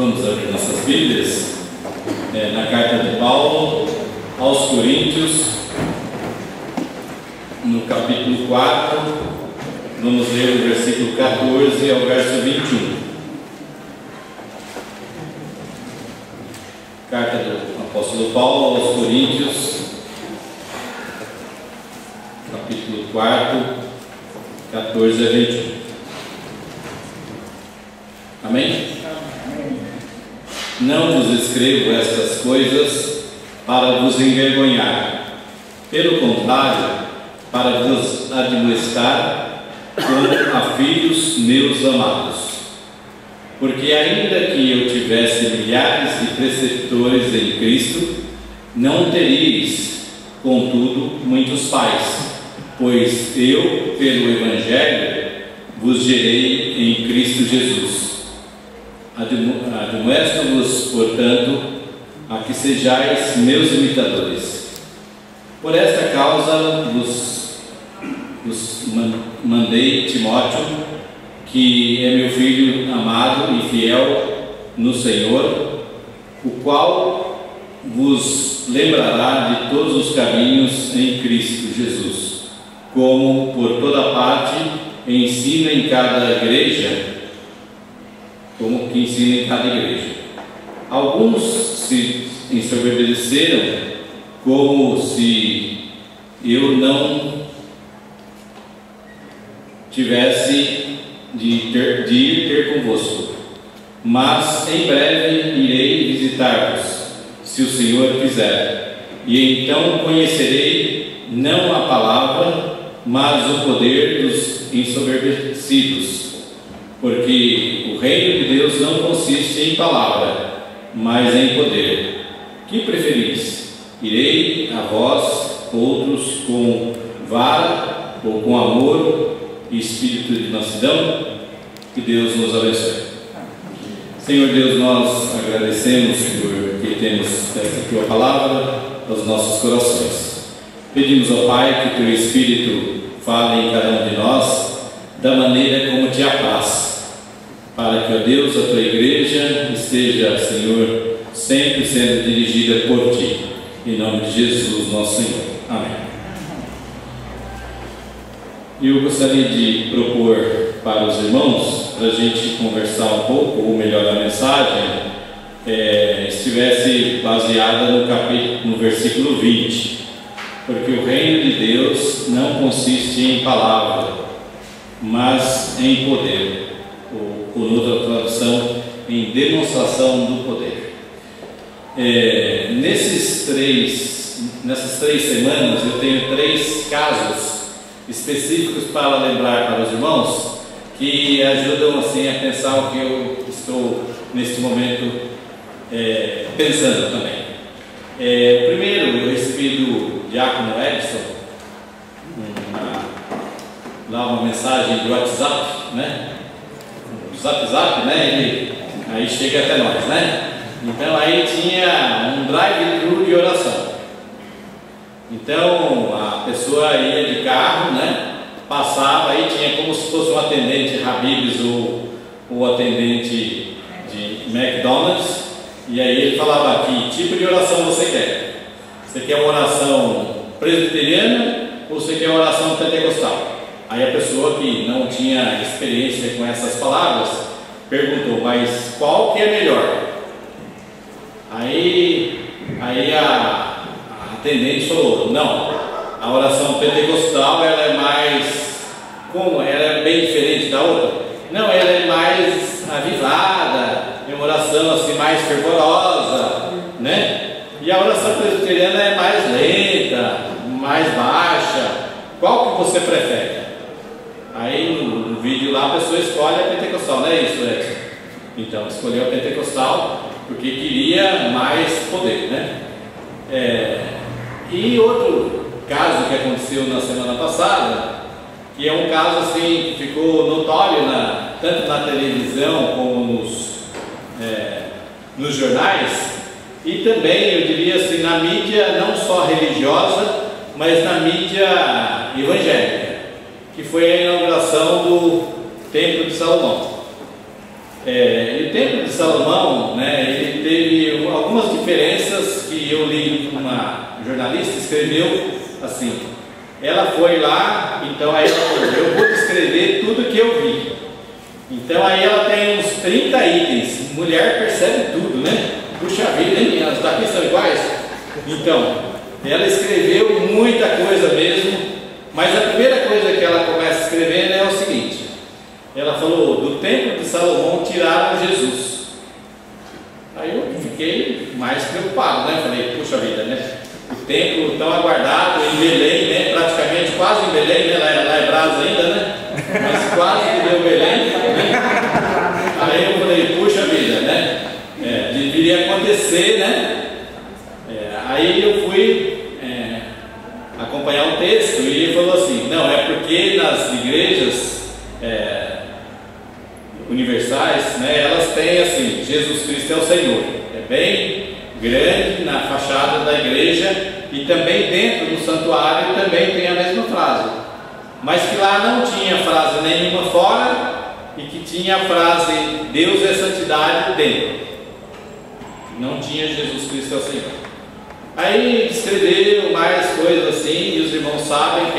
Vamos abrir nossas Bíblias na carta de Paulo aos Coríntios, no capítulo 4, vamos ler o versículo 14 ao verso 21. Carta do apóstolo Paulo aos Coríntios, capítulo 4, 14 a 21. Amém? Não vos escrevo estas coisas para vos envergonhar, pelo contrário, para vos admoestar como a filhos meus amados. Porque ainda que eu tivesse milhares de preceptores em Cristo, não teríeis, contudo, muitos pais, pois eu, pelo Evangelho, vos gerei em Cristo Jesus. Admoesto-vos, portanto, a que sejais meus imitadores. Por esta causa vos mandei Timóteo, que é meu filho amado e fiel no Senhor, o qual vos lembrará de todos os caminhos em Cristo Jesus, como por toda parte ensina em cada igreja, Alguns se ensoberbeceram, como se eu não tivesse de ir ter convosco, mas em breve irei visitar-vos, se o Senhor quiser, e então conhecerei não a palavra, mas o poder dos ensoberbecidos. Porque o reino de Deus não consiste em palavra, mas em poder. Que preferis? Irei a vós, outros, com vara ou com amor e espírito de mansidão? Que Deus nos abençoe. Senhor Deus, nós agradecemos porque temos esta tua palavra aos nossos corações. Pedimos ao Pai que teu Espírito fale em cada um de nós da maneira como te apraz, para que, ó Deus, a tua igreja esteja, Senhor, sempre sendo dirigida por ti. Em nome de Jesus, nosso Senhor. Amém. Eu gostaria de propor para os irmãos, para a gente conversar um pouco, ou melhor, a mensagem estivesse baseada no versículo 20, porque o reino de Deus não consiste em palavra, mas em poder, ou noutra tradução, em demonstração do poder. Nessas três semanas eu tenho 3 casos específicos para lembrar para os irmãos, que ajudam assim a pensar o que eu estou neste momento pensando também. O primeiro eu recebi do diácono Edson uma mensagem de WhatsApp, né? Zap, né? Aí chega até nós, né? Então aí tinha um drive-thru de oração. Então a pessoa ia de carro, né? Passava, aí tinha como se fosse um atendente Habib's ou atendente de McDonald's, e aí ele falava: que tipo de oração você quer? Você quer uma oração presbiteriana ou você quer uma oração pentecostal? Aí a pessoa que não tinha experiência com essas palavras perguntou: mas qual que é melhor? Aí a atendente falou: não, a oração pentecostal ela é mais, como? Ela é bem diferente da outra? Não, ela é mais avivada, é uma oração assim mais fervorosa, né? E a oração presbiteriana é mais lenta, mais baixa. Qual que você prefere? Aí no vídeo lá a pessoa escolhe a pentecostal, não é isso, Edson? Então escolheu a pentecostal porque queria mais poder, né? E outro caso que aconteceu na semana passada, que é um caso assim que ficou notório tanto na televisão como nos jornais, e também eu diria assim na mídia não só religiosa, mas na mídia evangélica, que foi a inauguração do Templo de Salomão. E o templo de Salomão, né, ele teve algumas diferenças que eu li. Uma jornalista escreveu assim: ela foi lá, então aí ela falou, eu vou descrever tudo que eu vi. Então aí ela tem uns 30 itens. Mulher percebe tudo, né? Puxa vida, hein? As daqui são iguais. Então, ela escreveu muita coisa mesmo, mas a primeira coisa que ela começa escrevendo é o seguinte: ela falou, do templo de Salomão tiraram Jesus. Aí eu fiquei mais preocupado, né? Falei, puxa vida, né? O templo tão aguardado em Belém, né? Praticamente quase em Belém, né? Lá é Brasa ainda, né? Mas quase que deu Belém, né? Aí eu falei, puxa vida, né? Deveria acontecer, né? Aí eu fui acompanhar um texto e ele falou assim: não, é porque nas igrejas universais, né, elas têm assim, Jesus Cristo é o Senhor, é bem grande na fachada da igreja, e também dentro do santuário também tem a mesma frase, mas que lá não tinha frase nenhuma fora, e que tinha a frase Deus é santidade dentro, não tinha Jesus Cristo é o Senhor. Aí escreveram mais coisas assim, e os irmãos sabem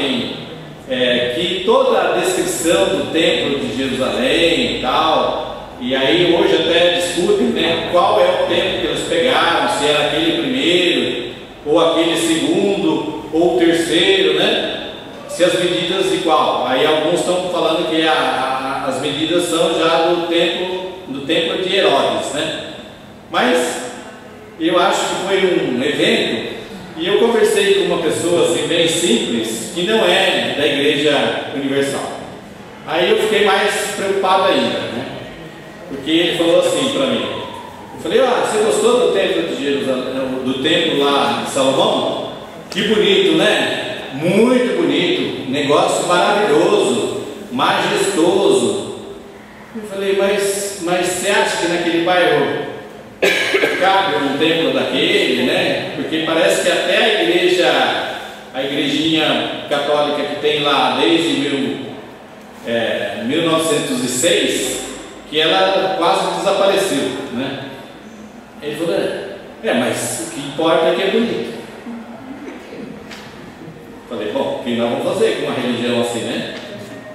que toda a descrição do templo de Jerusalém e tal, e aí hoje até discutem, né, qual é o templo que eles pegaram, se era aquele primeiro, ou aquele segundo, ou o terceiro, né, se as medidas igual. Aí alguns estão falando que as medidas são já do templo de Herodes, né, mas eu acho que foi um evento, e eu conversei com uma pessoa assim, bem simples, que não é da Igreja Universal. Aí eu fiquei mais preocupado ainda, né? Porque ele falou assim para mim, eu falei, você gostou do templo de Jerusalém, do templo lá de Salomão? Que bonito, né? Muito bonito, negócio maravilhoso, majestoso. Eu falei, mas você acha que naquele bairro cabe um templo daquele, né? Porque parece que até a igrejinha católica que tem lá desde 1906, que ela quase desapareceu, né? Ele falou, mas o que importa é que é bonito. Falei, bom, o que nós vamos fazer com uma religião assim, né?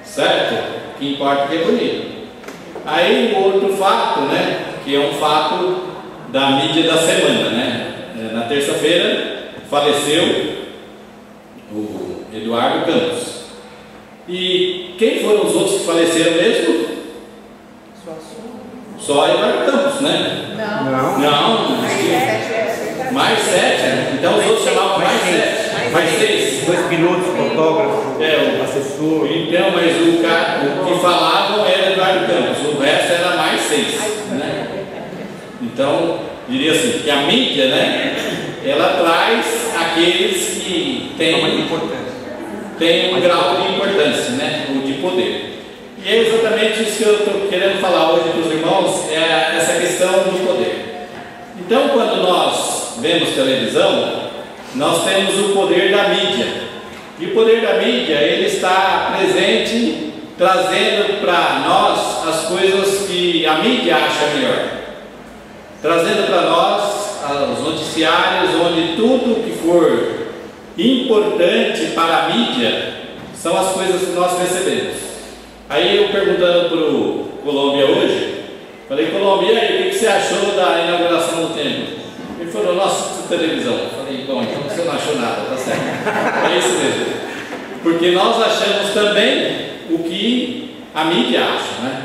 Certo? O que importa é que é bonito. Aí o outro fato, né? Que é um fato da mídia da semana, né? Na terça-feira faleceu o Eduardo Campos. E quem foram os outros que faleceram mesmo? Só Eduardo Campos, né? Não. Mais 7. Então os outros chamavam mais 7. Mais 6. 2 pilotos, fotógrafo, assessor. Então, mas o que falavam era Eduardo Campos, o resto era mais 6, né? Então, diria assim, que a mídia, né, ela traz aqueles que têm um grau de importância, né, ou de poder. E é exatamente isso que eu estou querendo falar hoje para os irmãos, é essa questão do poder. Então, quando nós vemos televisão, nós temos o poder da mídia. E o poder da mídia, ele está presente, trazendo para nós as coisas que a mídia acha melhor. Trazendo para nós os noticiários, onde tudo que for importante para a mídia são as coisas que nós recebemos. Aí eu perguntando para o Colômbia hoje, falei, Colômbia, e aí, o que você achou da inauguração do templo? Ele falou, nossa, televisão. Eu falei, bom, então você não achou nada, tá certo. É isso mesmo. Porque nós achamos também o que a mídia acha, né?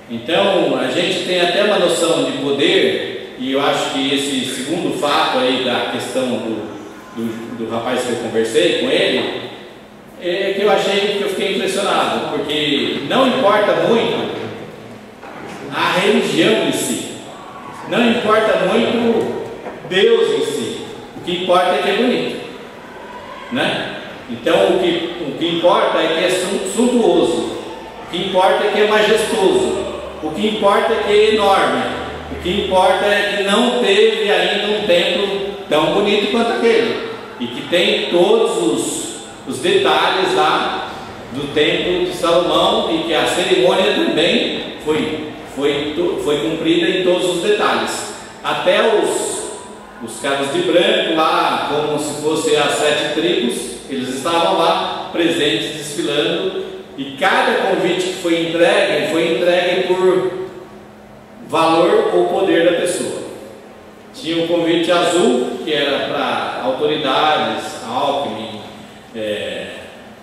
Então, a gente tem até uma noção de poder, e eu acho que esse segundo fato aí da questão do rapaz que eu conversei com ele, é que eu fiquei impressionado, porque não importa muito a religião em si, não importa muito Deus em si, o que importa é que é bonito, né? Então, o que importa é que é suntuoso, o que importa é que é majestoso, o que importa é que é enorme, o que importa é que não teve ainda um templo tão bonito quanto aquele, e que tem todos os detalhes lá do templo de Salomão, e que a cerimônia também foi foi cumprida em todos os detalhes. Até os caras de branco lá, como se fossem as 7 tribos, eles estavam lá presentes, desfilando, e cada convite que foi entregue por valor ou poder da pessoa. Tinha um convite azul, que era para autoridades, Alckmin,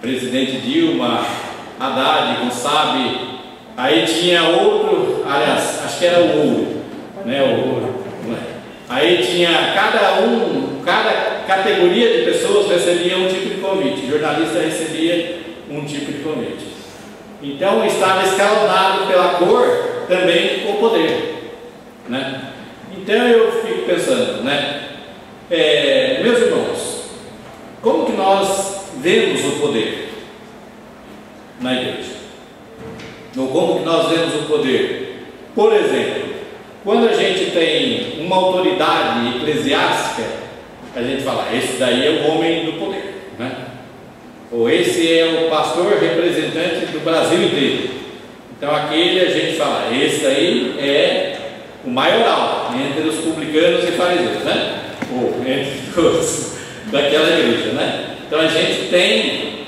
presidente Dilma, Haddad, Kassab. Aí tinha outro, aliás, acho que era o ouro, né? O ouro. Aí tinha cada categoria de pessoas recebia um tipo de convite. O jornalista recebia um tipo de convite. Então estava escalonado pela cor também o poder, né? Então eu fico pensando, né? Meus irmãos, como que nós vemos o poder na igreja? Ou como que nós vemos o poder? Por exemplo, quando a gente tem uma autoridade eclesiástica, a gente fala, esse daí é o homem do poder, né? Ou esse é o pastor representante do Brasil inteiro. Então aquele a gente fala, esse aí é o maioral entre os publicanos e fariseus, né? Ou entre todos daquela igreja, né? Então a gente tem,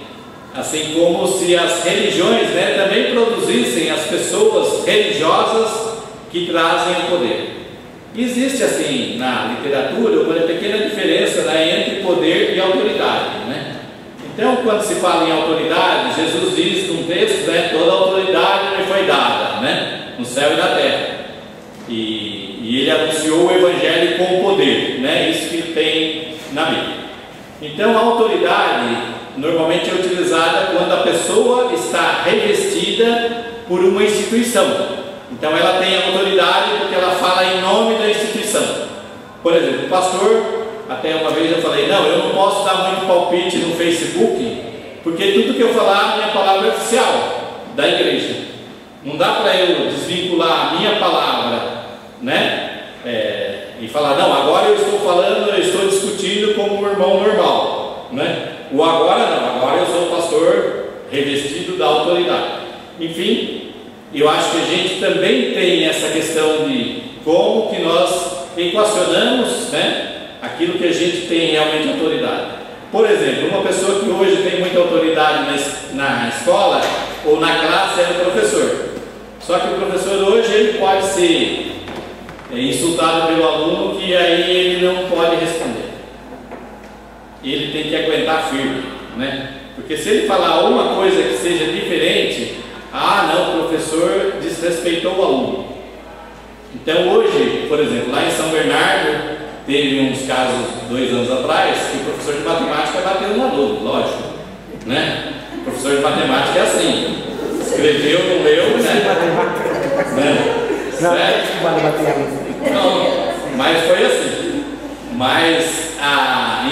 assim como se as religiões, né, também produzissem as pessoas religiosas que trazem o poder. Existe assim na literatura uma pequena diferença, né, entre poder e autoridade, né? Então, quando se fala em autoridade, Jesus diz num texto, né, toda autoridade me foi dada, né, no céu e na terra. E ele anunciou o evangelho com poder, né, isso que tem na Bíblia. Então, a autoridade normalmente é utilizada quando a pessoa está revestida por uma instituição. Então ela tem autoridade porque ela fala em nome da instituição. Por exemplo, o pastor, até uma vez eu falei, não, eu não posso dar muito palpite no Facebook, porque tudo que eu falar, minha palavra é oficial da igreja. Não dá para eu desvincular a minha palavra, né? E falar, não, agora eu estou falando, eu estou discutindo como um irmão normal, né? Ou agora não, agora eu sou o pastor revestido da autoridade. Enfim, eu acho que a gente também tem essa questão de como que nós equacionamos, né, aquilo que a gente tem realmente autoridade. Por exemplo, uma pessoa que hoje tem muita autoridade na escola ou na classe é o professor. Só que o professor hoje ele pode ser insultado pelo aluno, que aí ele não pode responder. Ele tem que aguentar firme, né? Porque se ele falar uma coisa que seja diferente, não, o professor desrespeitou o aluno. Então hoje, por exemplo, lá em São Bernardo, teve uns casos 2 anos atrás, que o professor de matemática bateu no aluno, lógico, né? O professor de matemática é assim, escreveu, não leu, né? Não, mas foi assim. Mas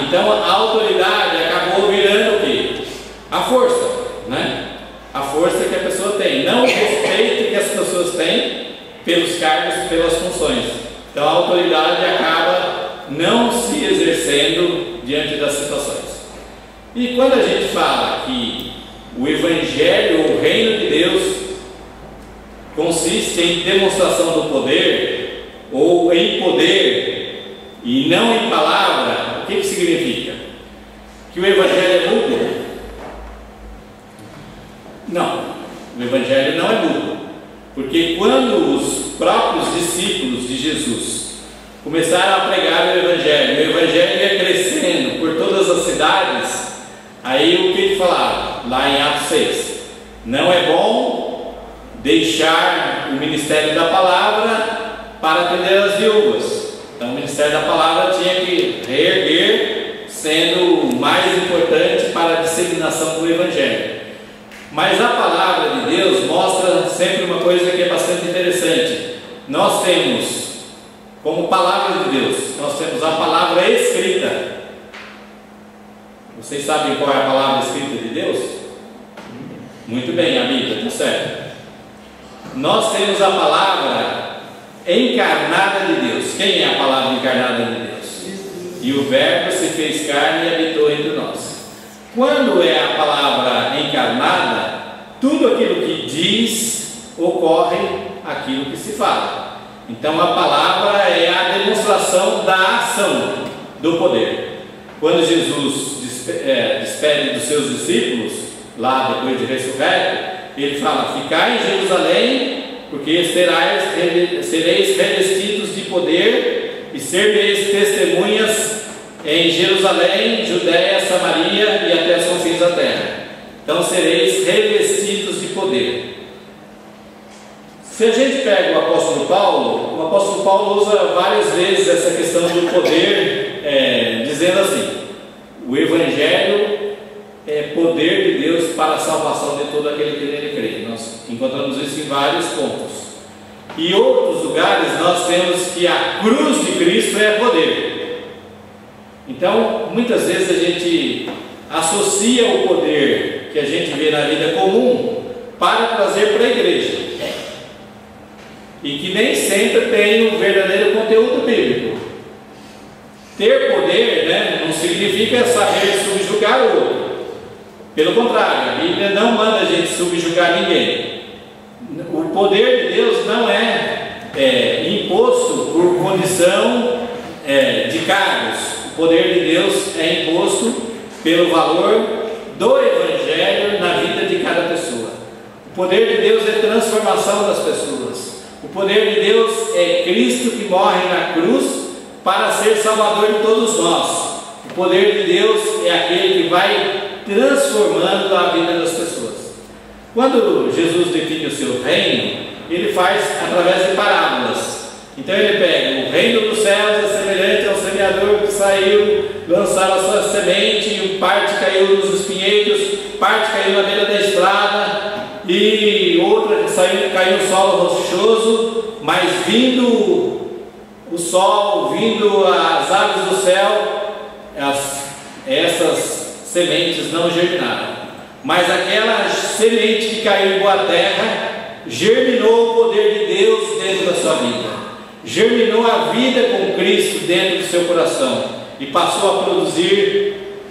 então a autoridade acabou virando o quê? A força, né? A força que a pessoa tem, não o respeito que as pessoas têm pelos cargos, pelas funções. Então a autoridade acaba não se exercendo diante das situações. E quando a gente fala que o Evangelho, o Reino de Deus, consiste em demonstração do poder, ou em poder, e não em palavra, o que significa? Que o Evangelho é mútuo? Não, o Evangelho não é mútuo, porque quando os próprios discípulos de Jesus começaram a pregar o Evangelho ia crescendo por todas as cidades, aí o que falaram? Lá em Atos 6, não é bom deixar o ministério da palavra para atender as viúvas. Então o ministério da palavra tinha que reerguer, sendo o mais importante para a disseminação do Evangelho. Mas a palavra de Deus mostra sempre uma coisa que é bastante interessante. Nós temos, como palavra de Deus, nós temos a palavra escrita. Vocês sabem qual é a palavra escrita de Deus? Muito bem, a Bíblia, está certo. Nós temos a palavra encarnada de Deus. Quem é a palavra encarnada de Deus? E o Verbo se fez carne e habitou entre nós. Quando é a palavra encarnada, tudo aquilo que diz ocorre aquilo que se fala. Então a palavra é a demonstração da ação, do poder. Quando Jesus despede dos seus discípulos, lá depois de ressurreto, ele fala: ficai em Jerusalém, porque sereis revestidos de poder e sereis testemunhas em Jerusalém, Judéia, Samaria e até os confins da terra. Então sereis revestidos de poder. Se a gente pega o apóstolo Paulo usa várias vezes essa questão do poder, dizendo assim: o Evangelho é poder de Deus para a salvação de todo aquele que nele crê. Nós encontramos isso em vários pontos. Em outros lugares nós temos que a cruz de Cristo é poder. Então, muitas vezes a gente associa o poder que a gente vê na vida comum para trazer para a igreja, e que nem sempre tem um verdadeiro conteúdo bíblico. Ter poder, não significa saber subjugar o outro. Pelo contrário, a Bíblia não manda a gente subjugar ninguém. O poder de Deus não é imposto por condição de cargos. O poder de Deus é imposto pelo valor do Evangelho na vida de cada pessoa. O poder de Deus é transformação das pessoas. O poder de Deus é Cristo que morre na cruz para ser Salvador de todos nós. O poder de Deus é aquele que vai transformando a vida das pessoas. Quando Jesus define o seu reino, ele faz através de parábolas. Então ele pega: o reino dos céus é semelhante ao semeador que saiu lançar a sua semente, e parte caiu nos espinheiros, parte caiu na beira da estrada, e outra caiu no solo rochoso, mas vindo o sol, vindo as aves do céu, essas sementes não germinaram. Mas aquela semente que caiu em boa terra germinou o poder de Deus dentro da sua vida, germinou a vida com Cristo dentro do seu coração e passou a produzir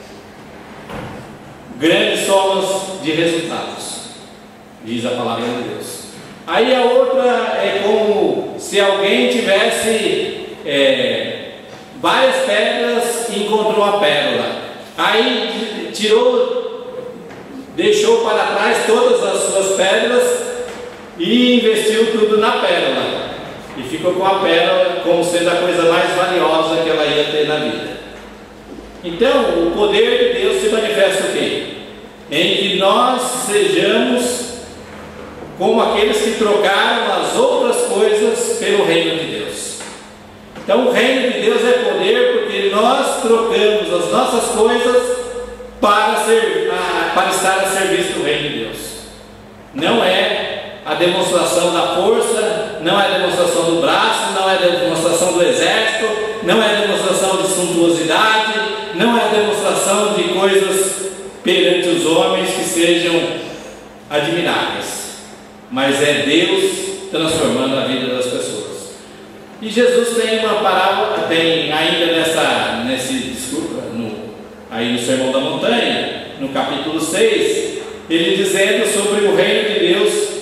grandes somas de resultados, diz a palavra de Deus. Aí a outra é como se alguém tivesse várias pedras e encontrou uma pérola. Aí deixou para trás todas as suas pedras e investiu tudo na pérola, e ficou com a pérola como sendo a coisa mais valiosa que ela ia ter na vida. Então o poder de Deus se manifesta o quê? Em que nós sejamos como aqueles que trocaram as outras coisas pelo reino de Deus. Então o reino de Deus é poder porque nós trocamos as nossas coisas para estar a serviço do reino de Deus. Não é a demonstração da força, não é a demonstração do braço, não é a demonstração do exército, não é a demonstração de suntuosidade, não é a demonstração de coisas perante os homens que sejam admiráveis, mas é Deus transformando a vida das pessoas. E Jesus tem uma parábola, tem ainda nesse discurso, aí no Sermão da Montanha, no capítulo 6, ele dizendo sobre o reino de Deus.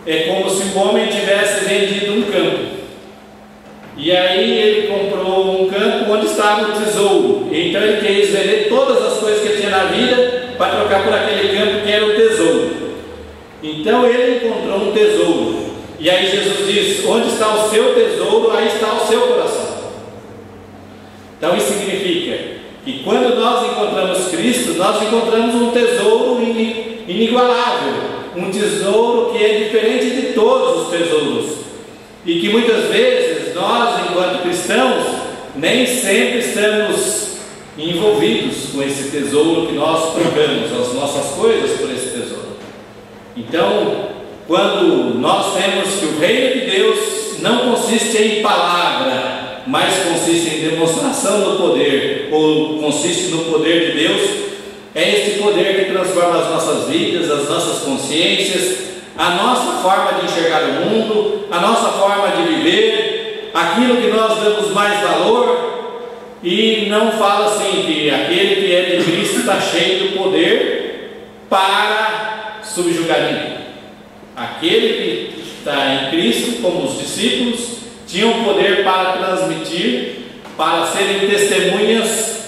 É como se o homem tivesse vendido um campo, e aí ele comprou um campo onde estava o tesouro. Então ele quis vender todas as coisas que ele tinha na vida para trocar por aquele campo que era o tesouro. Então ele encontrou um tesouro, e aí Jesus diz: onde está o seu tesouro, aí está o seu coração. Então isso significa que quando nós encontramos Cristo, nós encontramos um tesouro inigualável, um tesouro que é diferente de todos os tesouros, e que muitas vezes nós, enquanto cristãos, nem sempre estamos envolvidos com esse tesouro que nós trocamos as nossas coisas por esse tesouro. Então, quando nós temos que o reino de Deus não consiste em palavra, mas consiste em demonstração do poder, ou consiste no poder de Deus, é este poder que transforma as nossas vidas, as nossas consciências, a nossa forma de enxergar o mundo, a nossa forma de viver, aquilo que nós damos mais valor. E não fala assim que aquele que é de Cristo está cheio do poder para subjugar ninguém. Aquele que está em Cristo, como os discípulos, tinham poder para transmitir, para serem testemunhas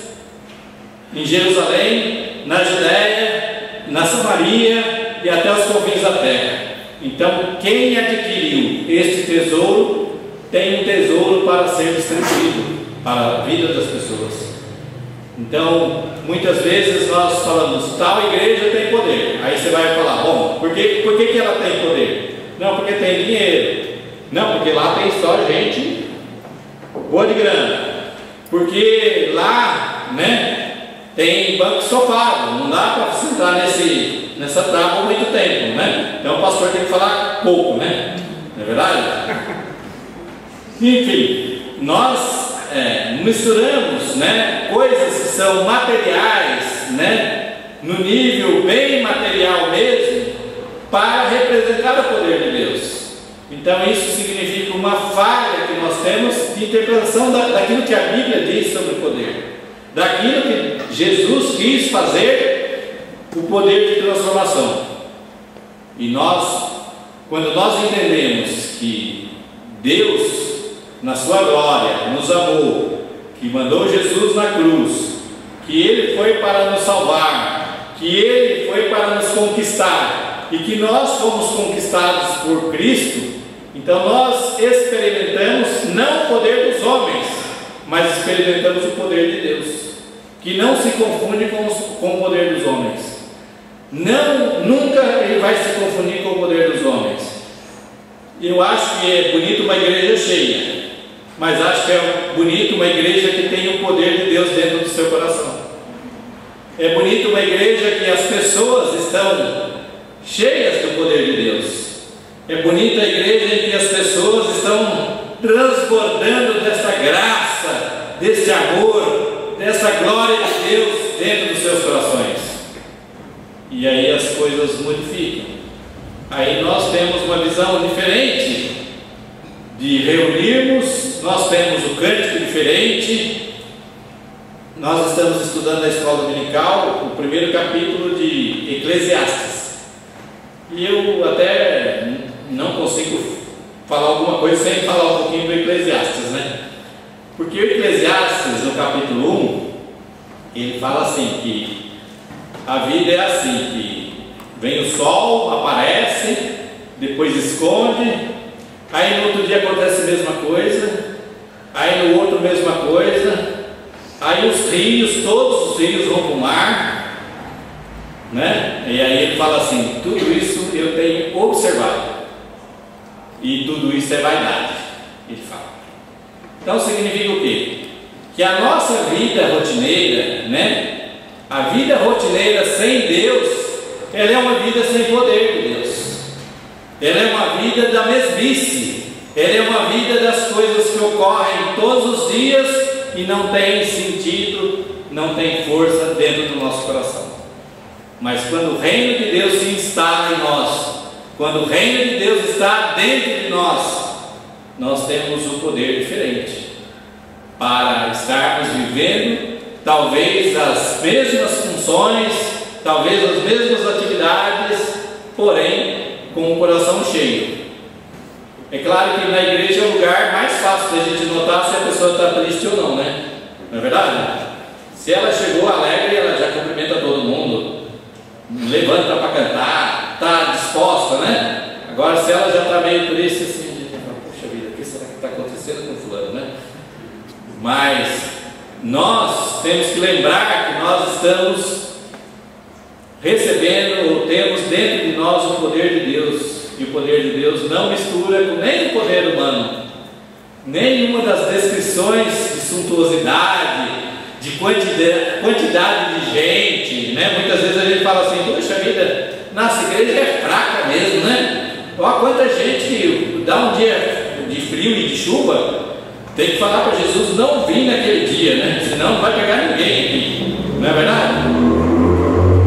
em Jerusalém, na Judéia, na Samaria e até os confins da terra. Então, quem adquiriu este tesouro tem um tesouro para ser distribuído para a vida das pessoas. Então, muitas vezes nós falamos, tal igreja tem poder. Aí você vai falar, bom, por que ela tem poder? Não, porque tem dinheiro. Não, porque lá tem só gente boa de grana. Porque lá, né, tem banco sofado. Não dá para sentar nessa tábua muito tempo, né? Então o pastor tem que falar pouco, né? Não é verdade? Enfim, nós misturamos, né, coisas que são materiais, né, no nível bem material mesmo, para representar o poder de Deus. Então isso significa uma falha que nós temos de interpretação daquilo que a Bíblia diz sobre o poder, daquilo que Jesus quis fazer, o poder de transformação. E nós, quando nós entendemos que Deus, na sua glória, nos amou, que mandou Jesus na cruz, que Ele foi para nos salvar, que Ele foi para nos conquistar, e que nós fomos conquistados por Cristo, então nós experimentamos não o poder dos homens, mas experimentamos o poder de Deus, que não se confunde com o poder dos homens. Nunca ele vai se confundir com o poder dos homens. Eu acho que é bonito uma igreja cheia, mas acho que é bonito uma igreja que tem o poder de Deus dentro do seu coração. É bonito uma igreja que as pessoas estão cheias do poder de Deus. É bonita a igreja em que as pessoas estão transbordando dessa graça, desse amor, dessa glória de Deus dentro dos seus corações. E aí as coisas modificam. Aí nós temos uma visão diferente de reunirmos, nós temos o cântico diferente. Nós estamos estudando na escola dominical o primeiro capítulo de Eclesiastes, e eu até não consigo falar alguma coisa sem falar um pouquinho do Eclesiastes, né? Porque o Eclesiastes, no capítulo 1, ele fala assim, que a vida é assim, que vem o sol, aparece, depois esconde, aí no outro dia acontece a mesma coisa, aí no outro mesma coisa, aí os rios, todos os rios vão para o mar, né? E aí ele fala assim, tudo isso eu tenho observado, e tudo isso é vaidade, ele fala. Então significa o quê? Que a nossa vida rotineira, né? A vida rotineira sem Deus, ela é uma vida sem poder de Deus. Ela é uma vida da mesmice. Ela é uma vida das coisas que ocorrem todos os dias e não tem sentido, não tem força dentro do nosso coração. Mas quando o reino de Deus se instala em nós, quando o reino de Deus está dentro de nós, nós temos um poder diferente para estarmos vivendo talvez as mesmas funções, talvez as mesmas atividades, porém com o coração cheio. É claro que na igreja é o lugar mais fácil da gente notar se a pessoa está triste ou não, né? Não é verdade? Se ela chegou alegre, ela já cumprimenta todo mundo, levanta para cantar, está disposta, né? Agora se ela já está meio triste assim, poxa vida, o que será que está acontecendo com o fulano, né? Mas nós temos que lembrar que nós estamos recebendo, ou temos dentro de nós o poder de Deus, e o poder de Deus não mistura com nem o poder humano, nenhuma das descrições de suntuosidade, de quantidade de gente, né? Muitas vezes a gente fala assim, poxa vida, nossa igreja é fraca mesmo, né? Olha quanta gente que dá um dia de frio e de chuva, tem que falar para Jesus não vir naquele dia, né? Senão não vai pegar ninguém aqui, não é verdade?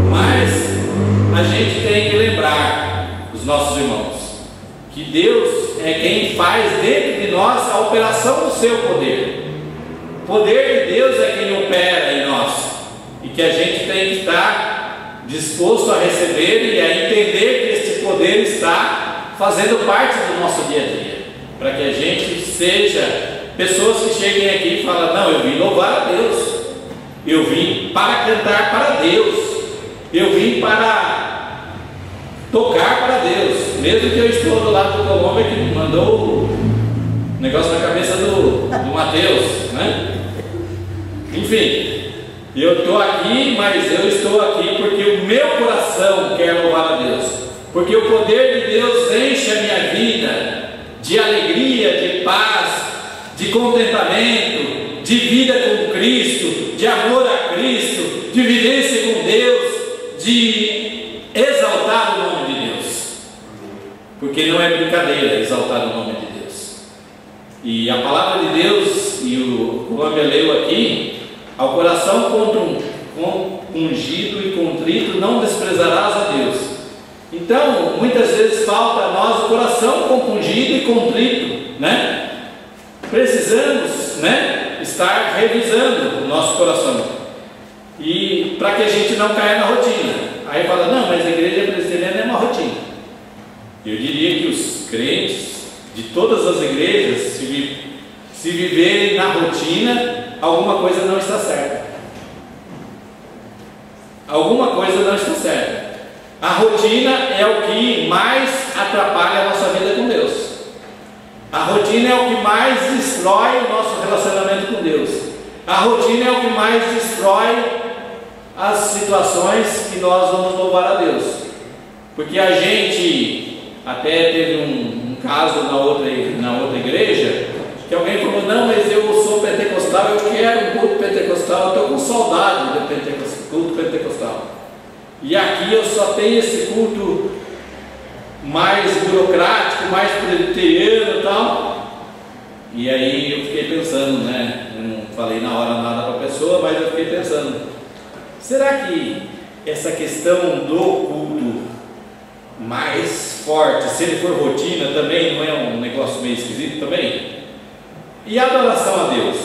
Mas a gente tem que lembrar, os nossos irmãos, que Deus é quem faz dentro de nós a operação do seu poder. O poder de Deus é quem opera em nós, e que a gente tem que estar disposto a receber e a entender que este poder está fazendo parte do nosso dia a dia, para que a gente seja pessoas que cheguem aqui e falem: não, eu vim louvar a Deus, eu vim para cantar para Deus, eu vim para tocar para Deus, mesmo que eu estou do lado do Colômbia que mandou o negócio na cabeça do Mateus, né? Enfim, eu estou aqui, mas eu estou aqui porque o meu coração quer louvar a Deus, porque o poder de Deus enche a minha vida de alegria, de paz, de contentamento, de vida com Cristo, de amor a Cristo, de vivência com Deus, de exaltar o nome de Deus, porque não é brincadeira exaltar o nome de Deus. E a palavra de Deus, e o Colômbia leu aqui: ao coração ungido e contrito não desprezarás a Deus. Então, muitas vezes falta a nós o coração compungido e contrito, né? Precisamos, né, estar revisando o nosso coração, e para que a gente não caia na rotina. Aí fala: não, mas a igreja presbiteriana é uma rotina. Eu diria que os crentes de todas as igrejas, se viverem na rotina, alguma coisa não está certa. Alguma coisa não está certa. A rotina é o que mais atrapalha a nossa vida com Deus. A rotina é o que mais destrói o nosso relacionamento com Deus. A rotina é o que mais destrói as situações que nós vamos louvar a Deus. Porque a gente até teve um caso na outra igreja, que alguém falou: não, mas eu sou pentecostal, eu quero um culto pentecostal, eu estou com saudade do culto pentecostal. E aqui eu só tenho esse culto mais burocrático, mais presbiteriano e tal. E aí eu fiquei pensando, né? Eu não falei na hora nada para a pessoa, mas eu fiquei pensando: será que essa questão do culto mais forte, se ele for rotina, também não é um negócio meio esquisito também? E a adoração a Deus?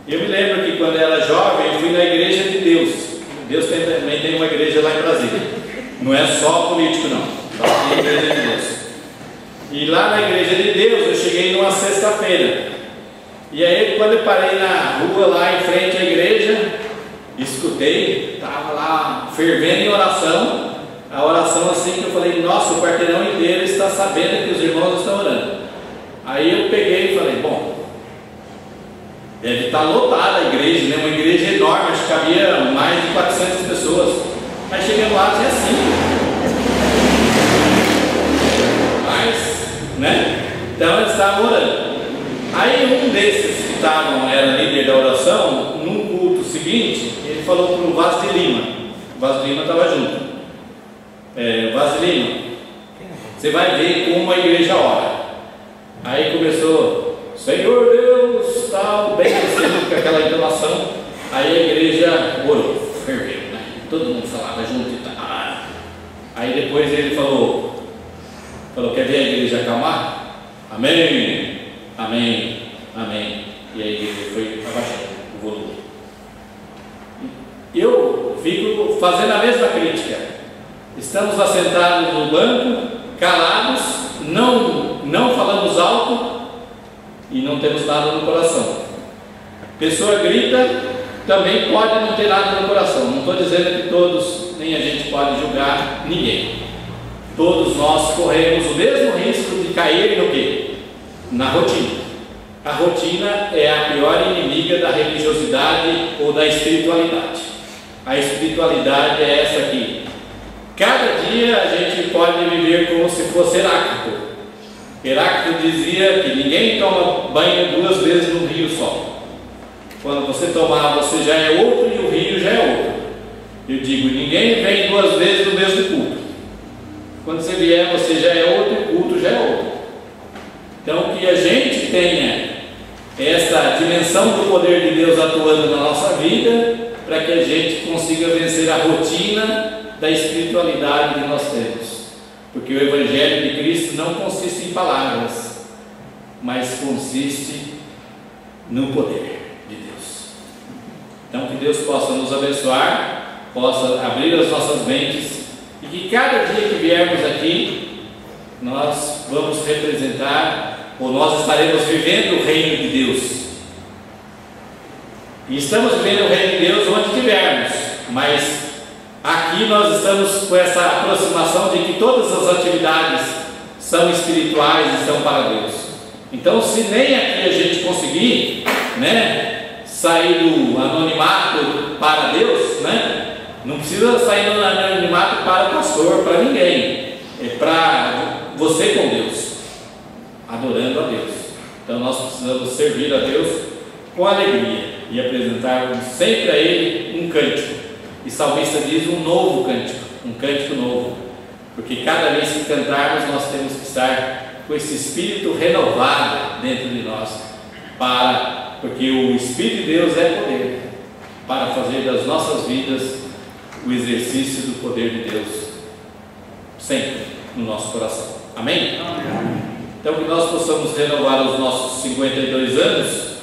Eu me lembro que quando eu era jovem, eu fui na igreja de Deus. Deus também tem uma igreja lá em Brasília. Não é só político, não. Só tem a igreja de Deus. E lá na igreja de Deus, eu cheguei numa sexta-feira. E aí, quando eu parei na rua, lá em frente à igreja, escutei, estava lá fervendo em oração. A oração assim que eu falei: nossa, o quarteirão inteiro está sabendo que os irmãos estão orando. Aí eu peguei e falei: bom, deve estar lotada a igreja, né? Uma igreja enorme, acho que cabia mais de 400 pessoas. Aí chegando lá, tinha 5. Mas, né? Então eles estavam orando. Aí um desses que era líder da oração, num culto seguinte, ele falou para o Vaz de Lima. O Vaz de Lima estava junto. Vaz de Lima, você vai ver como a igreja ora. Aí começou: Senhor Deus, tal, bem assim, com aquela entonação. Aí a igreja orou, ferveu, né? Todo mundo falava junto e tal. Aí depois ele falou: quer ver a igreja acalmar? Amém, amém, amém. E a igreja foi abaixando o volume. Eu fico fazendo a mesma crítica. Estamos assentados no banco, calados, não falamos alto e não temos nada no coração. Pessoa grita, também pode não ter nada no coração. Não estou dizendo que todos, nem a gente pode julgar ninguém. Todos nós corremos o mesmo risco de cair no quê? Na rotina. A rotina é a pior inimiga da religiosidade ou da espiritualidade. A espiritualidade é essa aqui. Cada dia a gente pode viver como se fosse Heráclito. Heráclito dizia que ninguém toma banho 2 vezes no rio só. Quando você tomar, você já é outro e o rio já é outro. Eu digo: ninguém vem 2 vezes no mesmo culto. Quando você vier, você já é outro e o culto já é outro. Então, que a gente tenha essa dimensão do poder de Deus atuando na nossa vida, para que a gente consiga vencer a rotina da espiritualidade que nós temos. Porque o Evangelho de Cristo não consiste em palavras, mas consiste no poder de Deus. Então, que Deus possa nos abençoar, possa abrir as nossas mentes, e que cada dia que viermos aqui, nós vamos representar, ou nós estaremos vivendo o reino de Deus. E estamos vivendo o reino de Deus onde estivermos, mas aqui nós estamos com essa aproximação de que todas as atividades são espirituais e são para Deus. Então, se nem aqui a gente conseguir, né, sair do anonimato para Deus, né, não precisa sair do anonimato para o pastor, para ninguém, é para você com Deus, adorando a Deus. Então nós precisamos servir a Deus com alegria e apresentarmos sempre a Ele um cântico. E salmista diz um novo cântico, um cântico novo, porque cada vez que cantarmos nós temos que estar com esse espírito renovado dentro de nós, porque o Espírito de Deus é poder para fazer das nossas vidas o exercício do poder de Deus sempre no nosso coração. Amém? Amém. Então que nós possamos renovar os nossos 52 anos,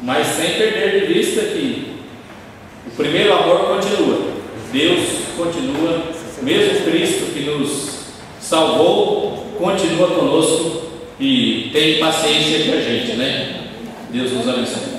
mas sem perder de vista que o primeiro amor continua, Deus continua, mesmo Cristo que nos salvou continua conosco e tem paciência com a gente, né? Deus nos abençoe.